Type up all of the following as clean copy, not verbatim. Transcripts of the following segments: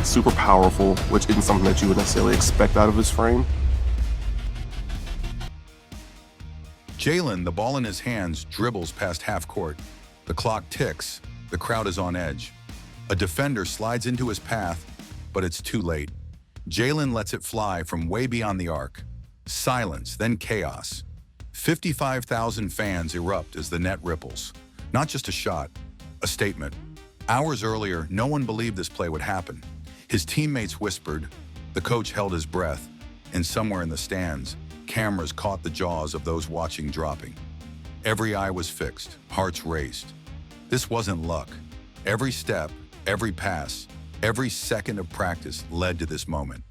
super powerful, which isn't something that you would necessarily expect out of his frame. Jalen, the ball in his hands, dribbles past half court. The clock ticks. The crowd is on edge. A defender slides into his path, but it's too late. Jalen lets it fly from way beyond the arc. Silence, then chaos. 55,000 fans erupt as the net ripples. Not just a shot, a statement. Hours earlier, no one believed this play would happen. His teammates whispered, the coach held his breath, and somewhere in the stands, cameras caught the jaws of those watching dropping. Every eye was fixed, hearts raced. This wasn't luck. Every step, every pass, every second of practice led to this moment.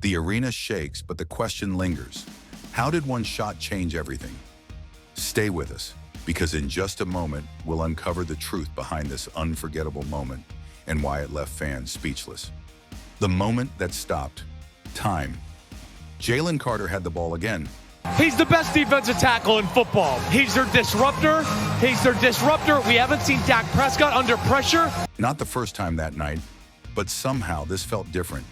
The arena shakes, but the question lingers. How did one shot change everything? Stay with us, because in just a moment, we'll uncover the truth behind this unforgettable moment and why it left fans speechless. The moment that stopped. Time. Jalen Carter had the ball again. He's the best defensive tackle in football. He's their disruptor. We haven't seen Dak Prescott under pressure. Not the first time that night, but somehow this felt different.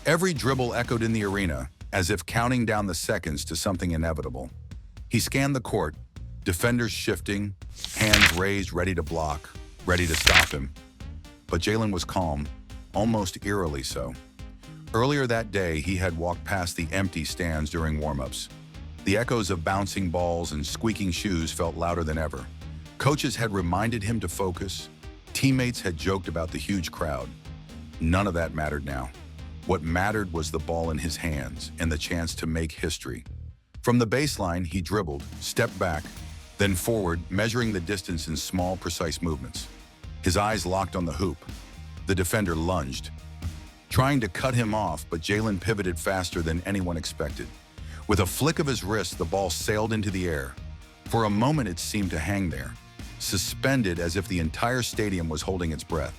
Every dribble echoed in the arena, as if counting down the seconds to something inevitable. He scanned the court, defenders shifting, hands raised, ready to block, ready to stop him. But Jalen was calm, almost eerily so. Earlier that day, he had walked past the empty stands during warm-ups. The echoes of bouncing balls and squeaking shoes felt louder than ever. Coaches had reminded him to focus. Teammates had joked about the huge crowd. None of that mattered now. What mattered was the ball in his hands and the chance to make history. From the baseline, he dribbled, stepped back, then forward, measuring the distance in small, precise movements. His eyes locked on the hoop. The defender lunged, trying to cut him off, but Jalen pivoted faster than anyone expected. With a flick of his wrist, the ball sailed into the air. For a moment, it seemed to hang there, suspended as if the entire stadium was holding its breath.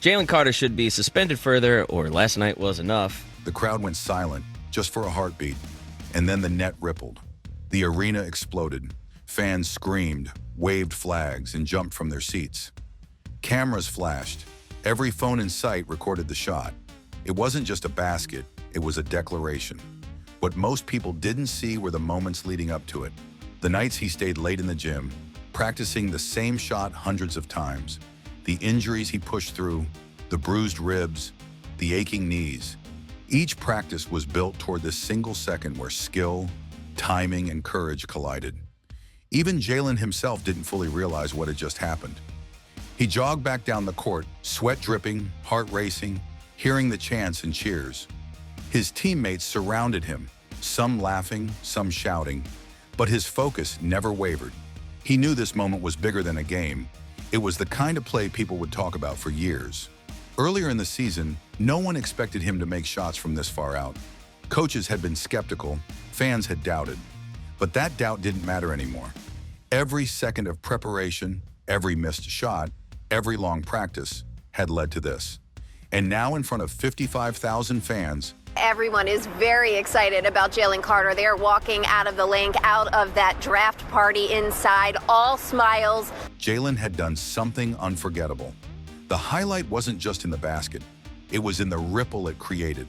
Jalen Carter should be suspended further, or last night was enough. The crowd went silent, just for a heartbeat, and then the net rippled. The arena exploded. Fans screamed, waved flags, and jumped from their seats. Cameras flashed. Every phone in sight recorded the shot. It wasn't just a basket, it was a declaration. What most people didn't see were the moments leading up to it. The nights he stayed late in the gym, practicing the same shot hundreds of times. The injuries he pushed through, the bruised ribs, the aching knees. Each practice was built toward this single second where skill, timing, and courage collided. Even Jalen himself didn't fully realize what had just happened. He jogged back down the court, sweat dripping, heart racing, hearing the chants and cheers. His teammates surrounded him, some laughing, some shouting, but his focus never wavered. He knew this moment was bigger than a game. It was the kind of play people would talk about for years. Earlier in the season, no one expected him to make shots from this far out. Coaches had been skeptical, fans had doubted, but that doubt didn't matter anymore. Every second of preparation, every missed shot, every long practice had led to this. And now in front of 55,000 fans, everyone is very excited about Jalen Carter. They're walking out of the link, out of that draft party inside, all smiles. Jalen had done something unforgettable. The highlight wasn't just in the basket. It was in the ripple it created.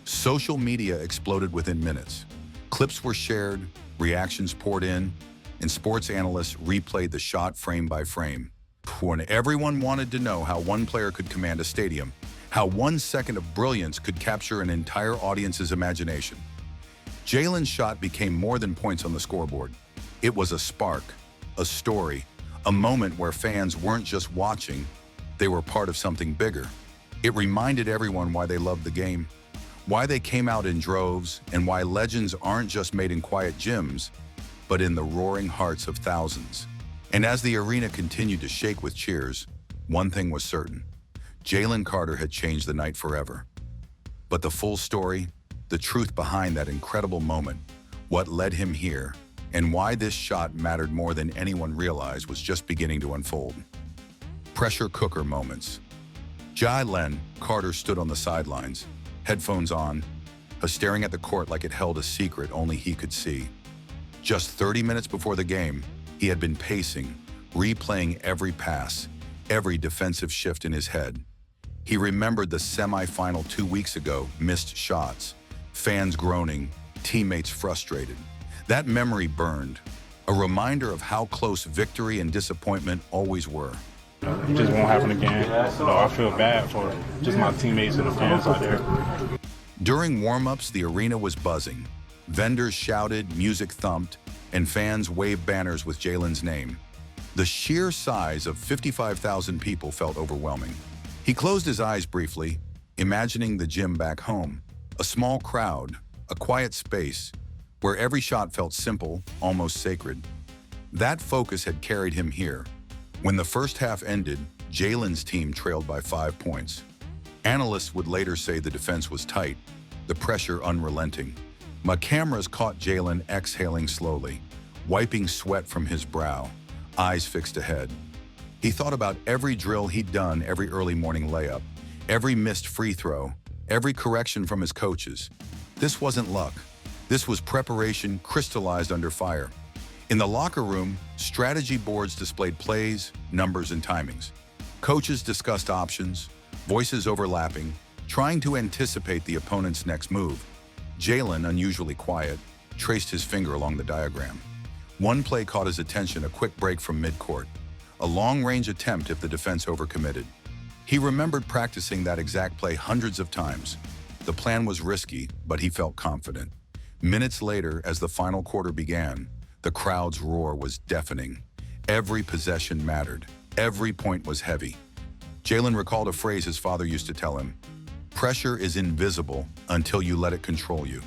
Social media exploded within minutes. Clips were shared, reactions poured in, and sports analysts replayed the shot frame by frame. When everyone wanted to know how one player could command a stadium, how 1 second of brilliance could capture an entire audience's imagination. Jalen's shot became more than points on the scoreboard. It was a spark, a story, a moment where fans weren't just watching, they were part of something bigger. It reminded everyone why they loved the game, why they came out in droves, and why legends aren't just made in quiet gyms, but in the roaring hearts of thousands. And as the arena continued to shake with cheers, one thing was certain. Jalen Carter had changed the night forever. But the full story, the truth behind that incredible moment, what led him here, and why this shot mattered more than anyone realized was just beginning to unfold. Pressure cooker moments. Jalen Carter stood on the sidelines, headphones on, staring at the court like it held a secret only he could see. Just 30 minutes before the game, he had been pacing, replaying every pass, every defensive shift in his head. He remembered the semifinal 2 weeks ago, missed shots, fans groaning, teammates frustrated. That memory burned, a reminder of how close victory and disappointment always were. It just won't happen again. I feel bad for just my teammates and the fans out there. During warm-ups, the arena was buzzing. Vendors shouted, music thumped, and fans waved banners with Jalen's name. The sheer size of 55,000 people felt overwhelming. He closed his eyes briefly, imagining the gym back home, a small crowd, a quiet space, where every shot felt simple, almost sacred. That focus had carried him here. When the first half ended, Jalen's team trailed by 5 points. Analysts would later say the defense was tight, the pressure unrelenting. My cameras caught Jalen exhaling slowly, wiping sweat from his brow, eyes fixed ahead. He thought about every drill he'd done, every early morning layup, every missed free throw, every correction from his coaches. This wasn't luck. This was preparation crystallized under fire. In the locker room, strategy boards displayed plays, numbers, and timings. Coaches discussed options, voices overlapping, trying to anticipate the opponent's next move. Jalen, unusually quiet, traced his finger along the diagram. One play caught his attention, a quick break from midcourt, a long-range attempt if the defense overcommitted. He remembered practicing that exact play hundreds of times. The plan was risky, but he felt confident. Minutes later, as the final quarter began, the crowd's roar was deafening. Every possession mattered. Every point was heavy. Jalen recalled a phrase his father used to tell him: "Pressure is invisible until you let it control you."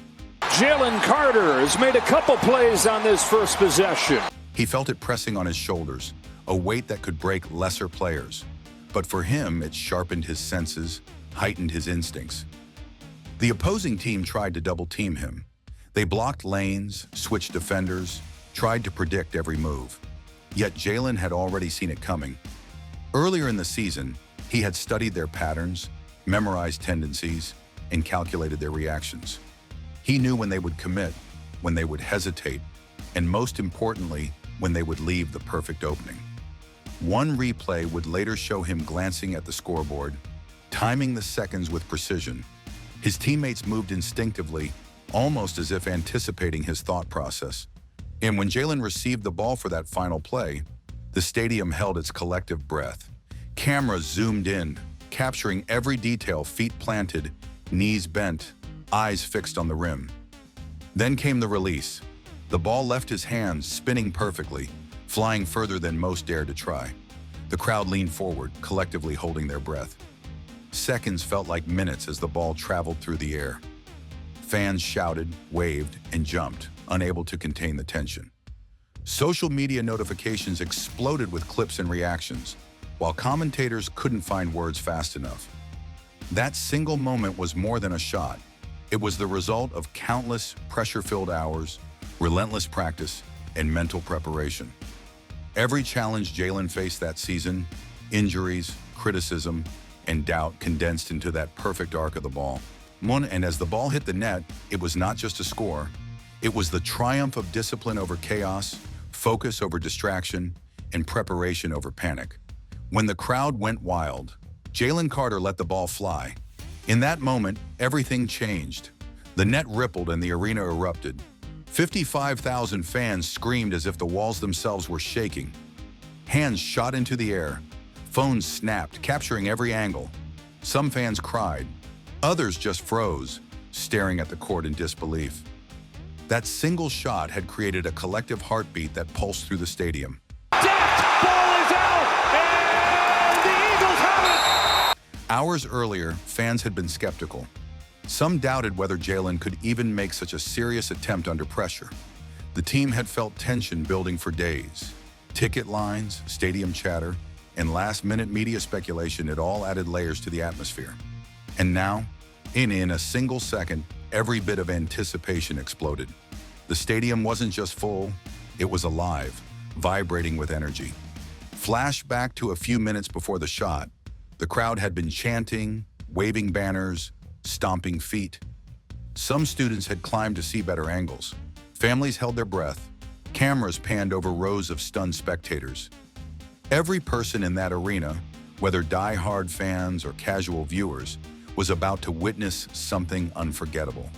Jalen Carter has made a couple plays on this first possession. He felt it pressing on his shoulders, a weight that could break lesser players. But for him, it sharpened his senses, heightened his instincts. The opposing team tried to double-team him. They blocked lanes, switched defenders, tried to predict every move. Yet Jalen had already seen it coming. Earlier in the season, he had studied their patterns, memorized tendencies, and calculated their reactions. He knew when they would commit, when they would hesitate, and most importantly, when they would leave the perfect opening. One replay would later show him glancing at the scoreboard, timing the seconds with precision. His teammates moved instinctively, almost as if anticipating his thought process. And when Jalen received the ball for that final play, the stadium held its collective breath. Cameras zoomed in, capturing every detail: feet planted, knees bent, eyes fixed on the rim. Then came the release. The ball left his hands, spinning perfectly, flying further than most dared to try. The crowd leaned forward, collectively holding their breath. Seconds felt like minutes as the ball traveled through the air. Fans shouted, waved, and jumped, unable to contain the tension. Social media notifications exploded with clips and reactions, while commentators couldn't find words fast enough. That single moment was more than a shot. It was the result of countless pressure-filled hours, relentless practice, and mental preparation. Every challenge Jalen faced that season, injuries, criticism, and doubt condensed into that perfect arc of the ball. And as the ball hit the net, it was not just a score. It was the triumph of discipline over chaos, focus over distraction, and preparation over panic. When the crowd went wild, Jalen Carter let the ball fly. In that moment, everything changed. The net rippled and the arena erupted. 55,000 fans screamed as if the walls themselves were shaking. Hands shot into the air. Phones snapped, capturing every angle. Some fans cried. Others just froze, staring at the court in disbelief. That single shot had created a collective heartbeat that pulsed through the stadium. Ball is out, and the Eagles have it! Hours earlier, fans had been skeptical. Some doubted whether Jalen could even make such a serious attempt under pressure. The team had felt tension building for days. Ticket lines, stadium chatter, and last-minute media speculation had all added layers to the atmosphere. And now, in a single second, every bit of anticipation exploded. The stadium wasn't just full, it was alive, vibrating with energy. Flash back to a few minutes before the shot. The crowd had been chanting, waving banners, stomping feet. Some students had climbed to see better angles. Families held their breath. Cameras panned over rows of stunned spectators. Every person in that arena, whether die-hard fans or casual viewers, was about to witness something unforgettable.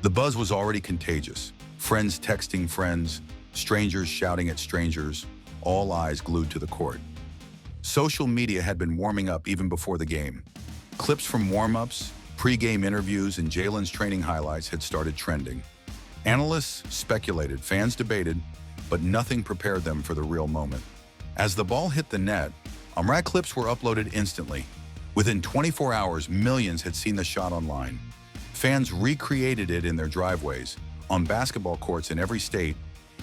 The buzz was already contagious. Friends texting friends, strangers shouting at strangers, all eyes glued to the court. Social media had been warming up even before the game. Clips from warm-ups, pre-game interviews, and Jalen's training highlights had started trending. Analysts speculated, fans debated, but nothing prepared them for the real moment. As the ball hit the net, unracked clips were uploaded instantly. Within 24 hours, millions had seen the shot online. Fans recreated it in their driveways, on basketball courts in every state,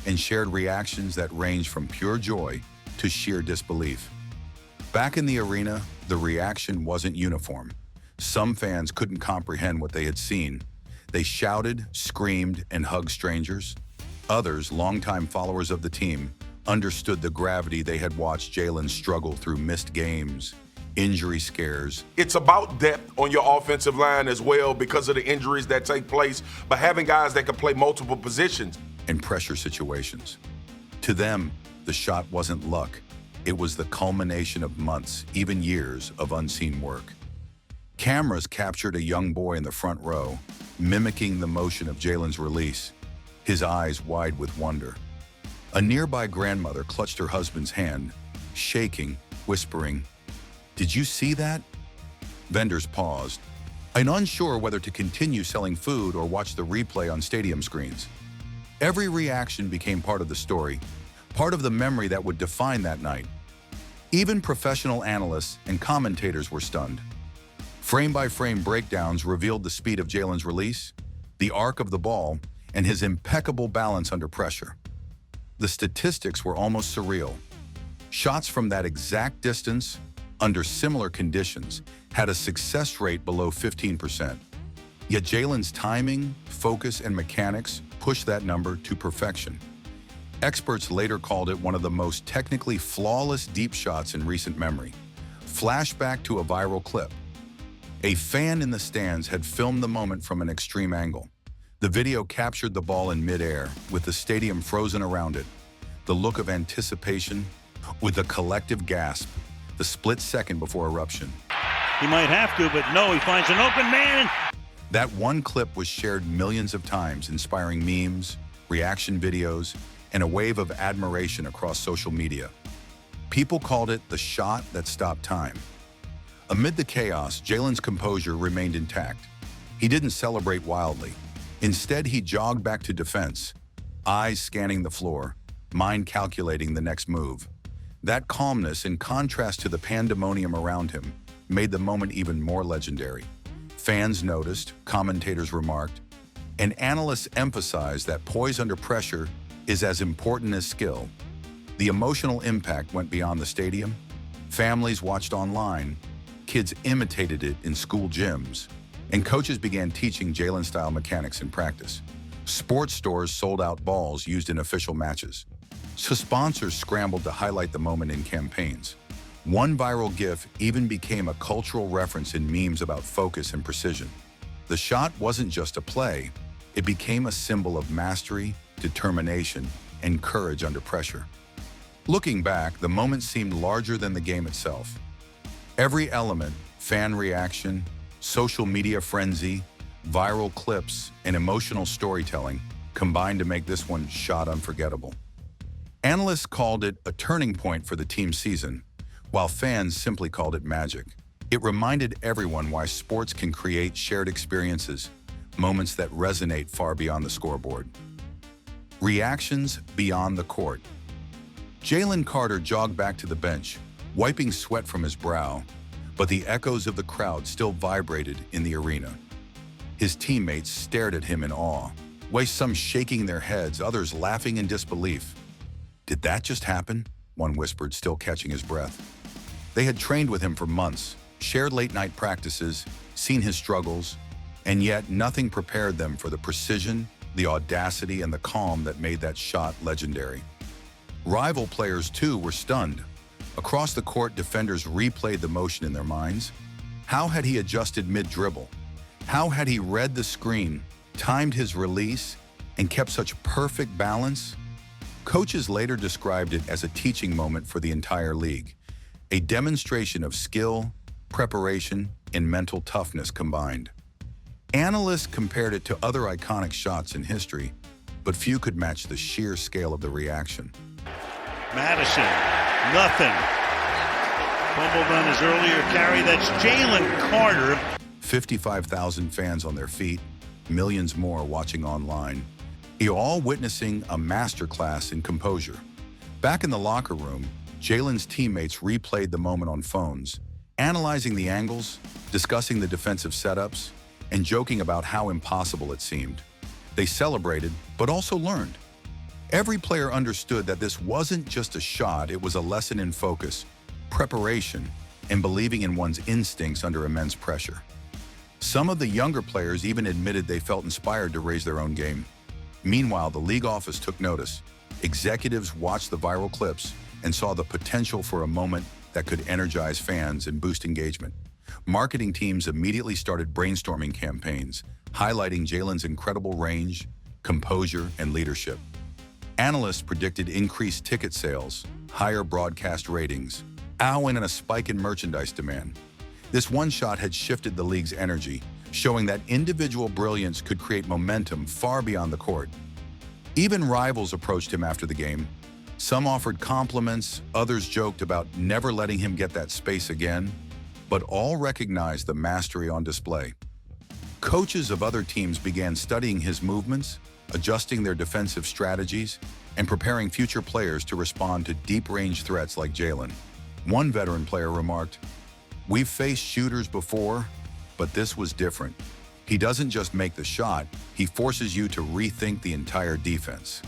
and shared reactions that ranged from pure joy to sheer disbelief. Back in the arena, the reaction wasn't uniform. Some fans couldn't comprehend what they had seen. They shouted, screamed, and hugged strangers. Others, longtime followers of the team, understood the gravity they had watched Jalen struggle through missed games, injury scares. It's about depth on your offensive line as well because of the injuries that take place, but having guys that can play multiple positions. And pressure situations. To them, the shot wasn't luck. It was the culmination of months, even years, of unseen work. Cameras captured a young boy in the front row, mimicking the motion of Jalen's release, his eyes wide with wonder. A nearby grandmother clutched her husband's hand, shaking, whispering, "Did you see that?" Vendors paused, and unsure whether to continue selling food or watch the replay on stadium screens. Every reaction became part of the story, part of the memory that would define that night. Even professional analysts and commentators were stunned. Frame-by-frame breakdowns revealed the speed of Jalen's release, the arc of the ball, and his impeccable balance under pressure. The statistics were almost surreal. Shots from that exact distance, under similar conditions, had a success rate below 15%. Yet Jalen's timing, focus, and mechanics pushed that number to perfection. Experts later called it one of the most technically flawless deep shots in recent memory. Flashback to a viral clip. A fan in the stands had filmed the moment from an extreme angle. The video captured the ball in midair, with the stadium frozen around it. The look of anticipation, with a collective gasp, the split second before eruption. He might have to, but no, he finds an open man. That one clip was shared millions of times, inspiring memes, reaction videos, and a wave of admiration across social media. People called it the shot that stopped time. Amid the chaos, Jalen's composure remained intact. He didn't celebrate wildly. Instead, he jogged back to defense, eyes scanning the floor, mind calculating the next move. That calmness, in contrast to the pandemonium around him, made the moment even more legendary. Fans noticed, commentators remarked, and analysts emphasized that poise under pressure is as important as skill. The emotional impact went beyond the stadium. Families watched online, kids imitated it in school gyms, and coaches began teaching Jalen-style mechanics in practice. Sports stores sold out balls used in official matches. So sponsors scrambled to highlight the moment in campaigns. One viral GIF even became a cultural reference in memes about focus and precision. The shot wasn't just a play, it became a symbol of mastery, determination, and courage under pressure. Looking back, the moment seemed larger than the game itself. Every element, fan reaction, social media frenzy, viral clips, and emotional storytelling combined to make this one shot unforgettable. Analysts called it a turning point for the team's season, while fans simply called it magic. It reminded everyone why sports can create shared experiences, moments that resonate far beyond the scoreboard. Reactions beyond the court. Jalen Carter jogged back to the bench, wiping sweat from his brow, but the echoes of the crowd still vibrated in the arena. His teammates stared at him in awe, with some shaking their heads, others laughing in disbelief. "Did that just happen?" one whispered, still catching his breath. They had trained with him for months, shared late-night practices, seen his struggles, and yet nothing prepared them for the precision, the audacity, and the calm that made that shot legendary. Rival players, too, were stunned. Across the court, defenders replayed the motion in their minds. How had he adjusted mid-dribble? How had he read the screen, timed his release, and kept such perfect balance? Coaches later described it as a teaching moment for the entire league, a demonstration of skill, preparation, and mental toughness combined. Analysts compared it to other iconic shots in history, but few could match the sheer scale of the reaction. Madison, nothing. Fumbled on his earlier carry. That's Jalen Carter. 55,000 fans on their feet, millions more watching online. You're all witnessing a masterclass in composure. Back in the locker room, Jalen's teammates replayed the moment on phones, analyzing the angles, discussing the defensive setups, and joking about how impossible it seemed. They celebrated, but also learned. Every player understood that this wasn't just a shot, it was a lesson in focus, preparation, and believing in one's instincts under immense pressure. Some of the younger players even admitted they felt inspired to raise their own game. Meanwhile, the league office took notice. Executives watched the viral clips and saw the potential for a moment that could energize fans and boost engagement. Marketing teams immediately started brainstorming campaigns, highlighting Jalen's incredible range, composure, and leadership. Analysts predicted increased ticket sales, higher broadcast ratings, and a spike in merchandise demand. This one shot had shifted the league's energy, showing that individual brilliance could create momentum far beyond the court. Even rivals approached him after the game. Some offered compliments, others joked about never letting him get that space again, but all recognized the mastery on display. Coaches of other teams began studying his movements, adjusting their defensive strategies, and preparing future players to respond to deep-range threats like Jalen. One veteran player remarked, "We've faced shooters before, but this was different. He doesn't just make the shot, he forces you to rethink the entire defense."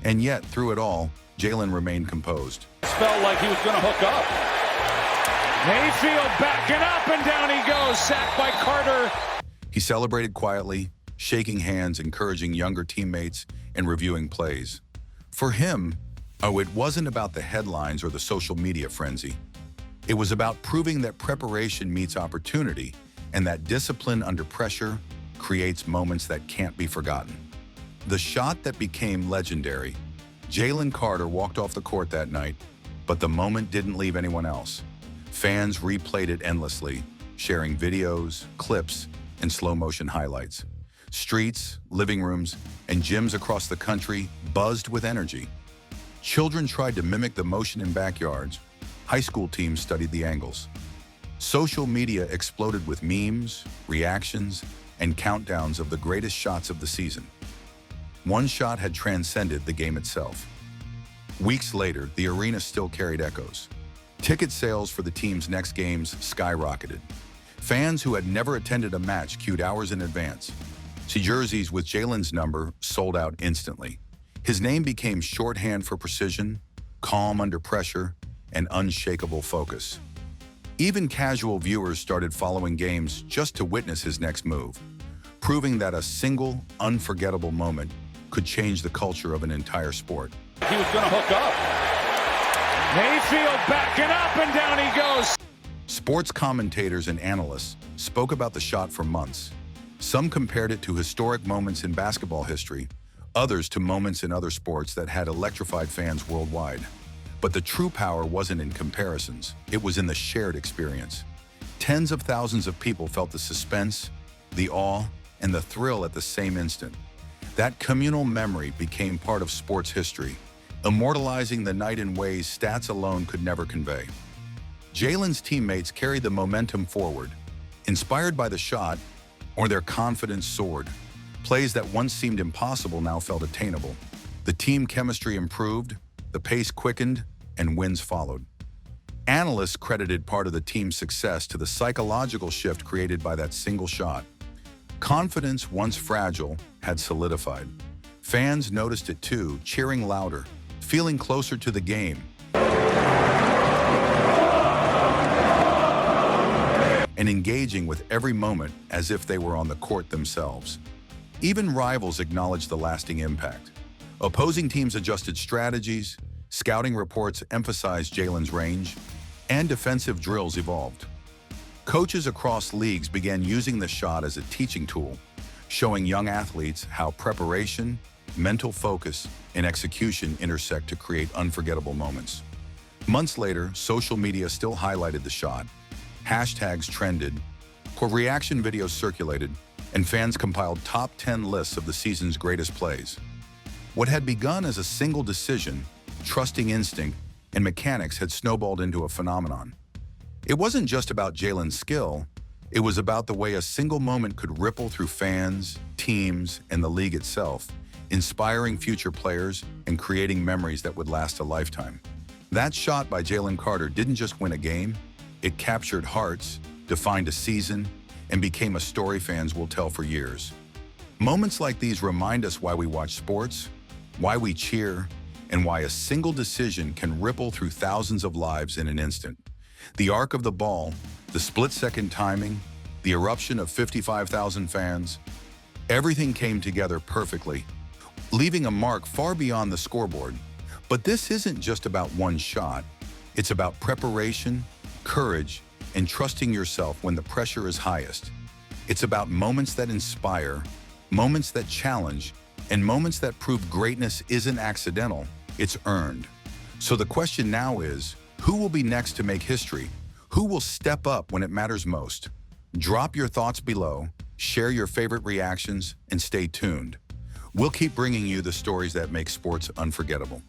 And yet, through it all, Jalen remained composed. Felt like he was going to hook up. Mayfield backing up, and down he goes, sacked by Carter. He celebrated quietly, shaking hands, encouraging younger teammates, and reviewing plays. For him, it wasn't about the headlines or the social media frenzy. It was about proving that preparation meets opportunity and that discipline under pressure creates moments that can't be forgotten. The shot that became legendary. Jalen Carter walked off the court that night, but the moment didn't leave anyone else. Fans replayed it endlessly, sharing videos, clips, and slow-motion highlights. Streets, living rooms, and gyms across the country buzzed with energy. Children tried to mimic the motion in backyards. High school teams studied the angles. Social media exploded with memes, reactions, and countdowns of the greatest shots of the season. One shot had transcended the game itself. Weeks later, the arena still carried echoes. Ticket sales for the team's next games skyrocketed. Fans who had never attended a match queued hours in advance. Jerseys with Jalen's number sold out instantly. His name became shorthand for precision, calm under pressure, and unshakable focus. Even casual viewers started following games just to witness his next move, proving that a single, unforgettable moment could change the culture of an entire sport. He was going to hook up. Mayfield backing up, and down he goes. Sports commentators and analysts spoke about the shot for months. Some compared it to historic moments in basketball history, others to moments in other sports that had electrified fans worldwide. But the true power wasn't in comparisons, it was in the shared experience. Tens of thousands of people felt the suspense, the awe, and the thrill at the same instant. That communal memory became part of sports history, immortalizing the night in ways stats alone could never convey. Jalen's teammates carried the momentum forward, inspired by the shot, or their confidence soared. Plays that once seemed impossible now felt attainable. The team chemistry improved, the pace quickened, and wins followed. Analysts credited part of the team's success to the psychological shift created by that single shot. Confidence, once fragile, had solidified. Fans noticed it too, cheering louder, feeling closer to the game, and engaging with every moment as if they were on the court themselves. Even rivals acknowledged the lasting impact. Opposing teams adjusted strategies, scouting reports emphasized Jalen's range, and defensive drills evolved. Coaches across leagues began using the shot as a teaching tool, showing young athletes how preparation, mental focus, and execution intersect to create unforgettable moments. Months later, social media still highlighted the shot. Hashtags trended, reaction videos circulated, and fans compiled top 10 lists of the season's greatest plays. What had begun as a single decision, trusting instinct, and mechanics had snowballed into a phenomenon. It wasn't just about Jalen's skill, it was about the way a single moment could ripple through fans, teams, and the league itself, inspiring future players and creating memories that would last a lifetime. That shot by Jalen Carter didn't just win a game, it captured hearts, defined a season, and became a story fans will tell for years. Moments like these remind us why we watch sports, why we cheer, and why a single decision can ripple through thousands of lives in an instant. The arc of the ball, the split-second timing, the eruption of 55,000 fans, everything came together perfectly, leaving a mark far beyond the scoreboard. But this isn't just about one shot. It's about preparation, courage, and trusting yourself when the pressure is highest. It's about moments that inspire, moments that challenge, and moments that prove greatness isn't accidental, it's earned. So the question now is, who will be next to make history? Who will step up when it matters most? Drop your thoughts below, share your favorite reactions, and stay tuned. We'll keep bringing you the stories that make sports unforgettable.